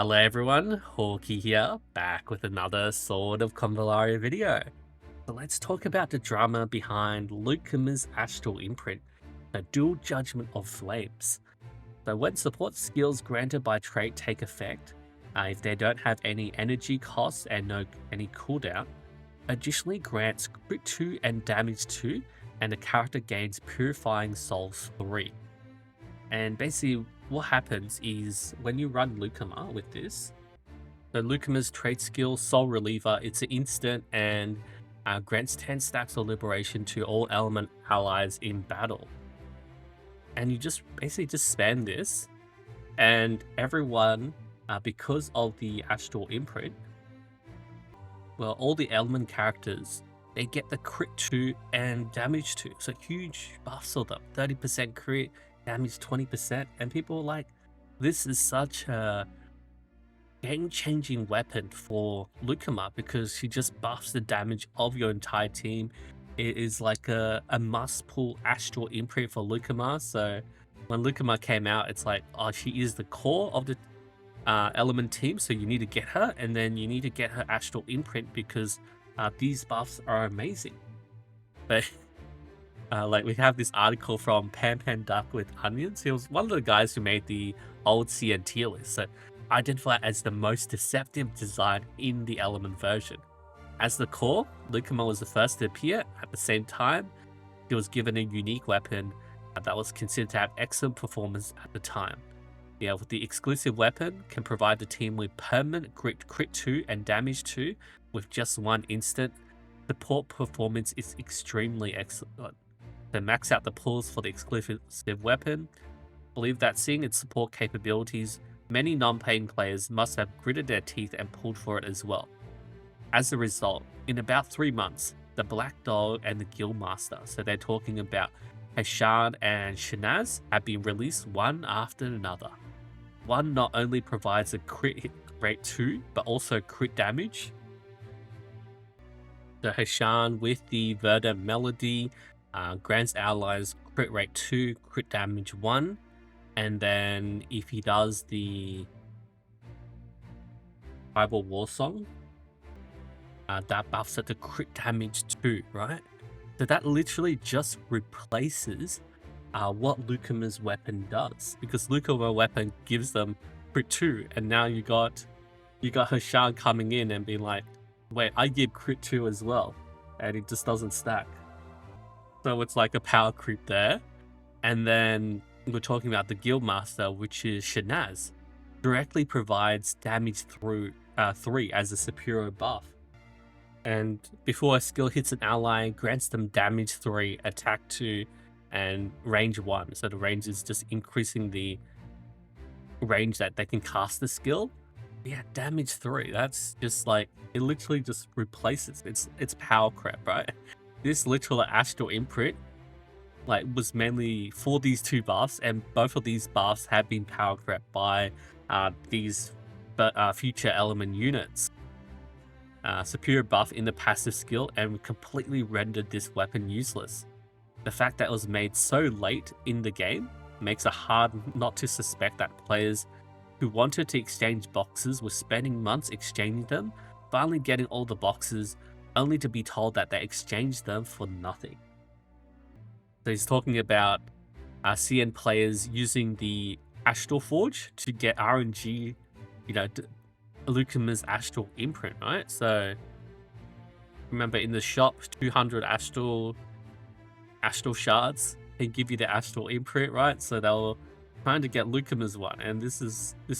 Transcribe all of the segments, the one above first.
Hello everyone, Hawky here, back with another Sword of Convallaria video. So let's talk about the drama behind Lucamar's Astral Imprint, the dual judgment of flames. So when support skills granted by trait take effect, if they don't have any energy costs and any cooldown, additionally grants crit 2 and damage 2, and the character gains purifying souls 3. And basically what happens is when you run Lucamar with this, the Lucamar's trait skill Soul Reliever, it's an instant and grants 10 stacks of liberation to all element allies in battle. And you just basically just spam this, and everyone, because of the Astral Imprint, well, all the element characters, they get the crit 2 and damage 2. So huge buffs of them, 30% crit, damage 20%, and people are like, this is such a game-changing weapon for Lucamar because she just buffs the damage of your entire team. It is like a must-pull Astral Imprint for Lucamar. So when Lucamar came out, it's like, oh, she is the core of the element team, so you need to get her, and then you need to get her Astral Imprint because these buffs are amazing. But like we have this article from Pan Duck with Onions. He was one of the guys who made the old CN tier list, so identified as the most deceptive design in the element version. As the core, Lucamar was the first to appear. At the same time, he was given a unique weapon that was considered to have excellent performance at the time. Yeah, with the exclusive weapon, can provide the team with permanent crit 2 and damage 2 with just one instant. Support performance is extremely excellent. To max out the pulls for the exclusive weapon, believe that seeing its support capabilities, many non-paying players must have gritted their teeth and pulled for it as well. As a result, in about 3 months, the Black Dog and the Guildmaster, so they're talking about Hashan and Shanaz, have been released one after another. One not only provides a crit hit rate 2, but also crit damage. The Hashan with the Verdant Melody grants allies crit rate 2, crit damage 1, and then if he does the Tribal War Song, that buffs it to crit damage 2, right? So that literally just replaces what Lucamar's weapon does, because Lucamar's weapon gives them crit 2, and now you got Hashan coming in and being like, wait, I give crit 2 as well, and it just doesn't stack. So it's like a power creep there. And then we're talking about the Guildmaster, which is Shanaz, directly provides damage through 3 as a superior buff. And before a skill hits an ally, grants them damage 3, attack 2, and range 1. So the range is just increasing the range that they can cast the skill. Yeah, damage 3. That's just like, it literally just replaces. It's power crap, right? This literal Astral Imprint like was mainly for these 2 buffs, and both of these buffs have been power crept by these future element units. Superior buff in the passive skill and completely rendered this weapon useless. The fact that it was made so late in the game makes it hard not to suspect that players who wanted to exchange boxes were spending months exchanging them, finally getting all the boxes, only to be told that they exchanged them for nothing. So he's talking about CN players using the Astral Forge to get RNG, you know, Lucamar's Astral Imprint, right? So remember, in the shop, 200 Astral shards can give you the Astral Imprint, right? So they were trying to get Lucamar's one, and this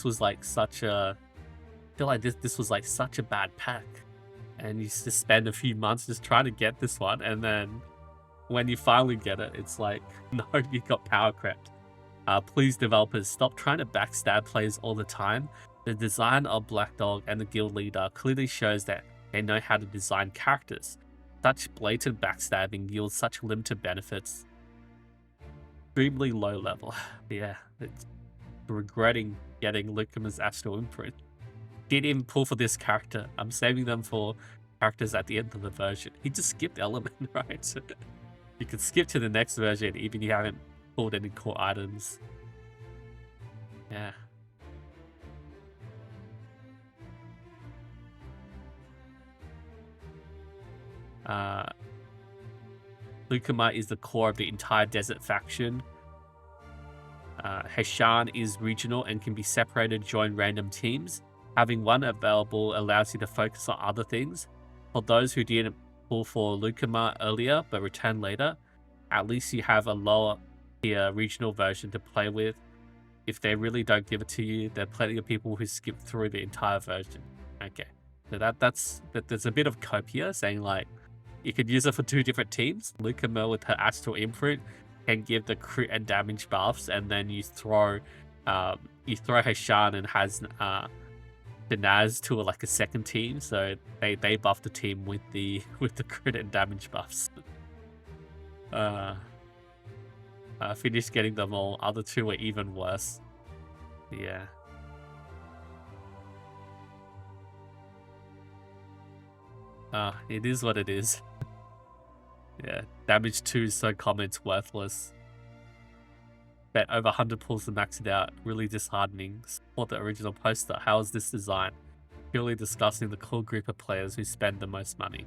was like such a, I feel like this was like such a bad pack, and you just spend a few months just trying to get this one, and then when you finally get it, it's like, no, you got power crept. Please, developers, stop trying to backstab players all the time. The design of Black Dog and the guild leader clearly shows that they know how to design characters. Such blatant backstabbing yields such limited benefits. Extremely low level. Yeah, it's regretting getting Lucamar's Astral Imprint. Didn't even pull for this character. I'm saving them for characters at the end of the version. He just skipped element, right? You can skip to the next version even if you haven't pulled any core items. Yeah. Lucamar is the core of the entire desert faction. Heshan is regional and can be separated, join random teams. Having one available allows you to focus on other things. For those who didn't pull for Lucamar earlier but return later, at least you have a lower tier regional version to play with. If they really don't give it to you, there are plenty of people who skip through the entire version. Okay, so there's a bit of cope here, saying like you could use it for 2 different teams. Lucamar with her Astral Imprint can give the crit and damage buffs, and then you throw Heshan and has Naz to like a second team, so they buff the team with the crit and damage buffs. I finished getting them all. Other 2 were even worse. Yeah. It is what it is. Yeah, damage 2 is so common it's worthless. Bet over 100 pulls to max it out. Really disheartening. Support the original poster. How is this design? Purely discussing the cool group of players who spend the most money.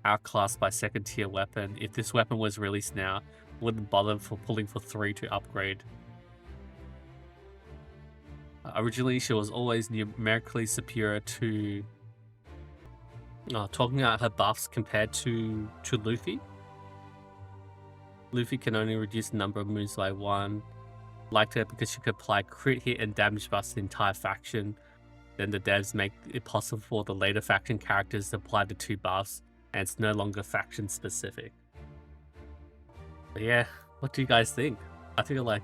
Outclassed by 2nd tier weapon. If this weapon was released now, wouldn't bother for pulling for 3 to upgrade. Originally, she was always numerically superior to... talking about her buffs compared to Luffy. Luffy can only reduce the number of moves by 1. Liked her because she could apply crit hit and damage buffs to the entire faction. Then the devs make it possible for the later faction characters to apply the 2 buffs, and it's no longer faction specific. But yeah, what do you guys think? I feel like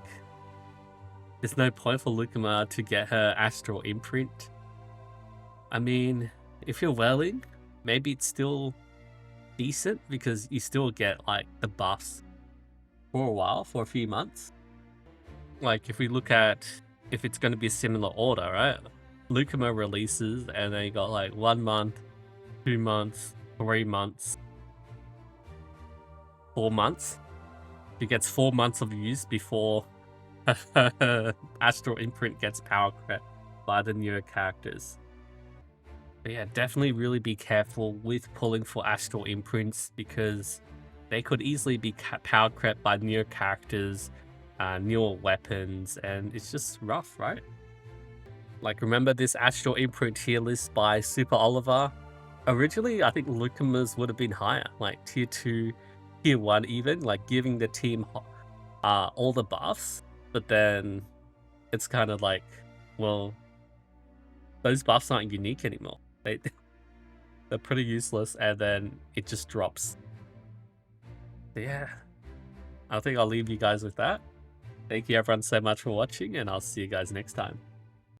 there's no point for Lucamar to get her Astral Imprint. I mean, if you're Welling, maybe it's still decent because you still get like the buffs for a while, for a few months. Like if we look at if it's going to be a similar order, right? Lucamar releases and then you got like 1 month, 2 months, 3 months, 4 months. She gets 4 months of use before Astral Imprint gets power crept by the newer characters. But yeah, definitely really be careful with pulling for Astral Imprints because they could easily be power crept by newer characters, newer weapons, and it's just rough, right? Like, remember this Astral Imprint tier list by Super Oliver? Originally, I think Lucamar's would have been higher, like tier 2, tier 1 even, like giving the team all the buffs. But then it's kind of like, well, those buffs aren't unique anymore. They're pretty useless, and then it just drops. But yeah, I think I'll leave you guys with that. Thank you everyone so much for watching, and I'll see you guys next time.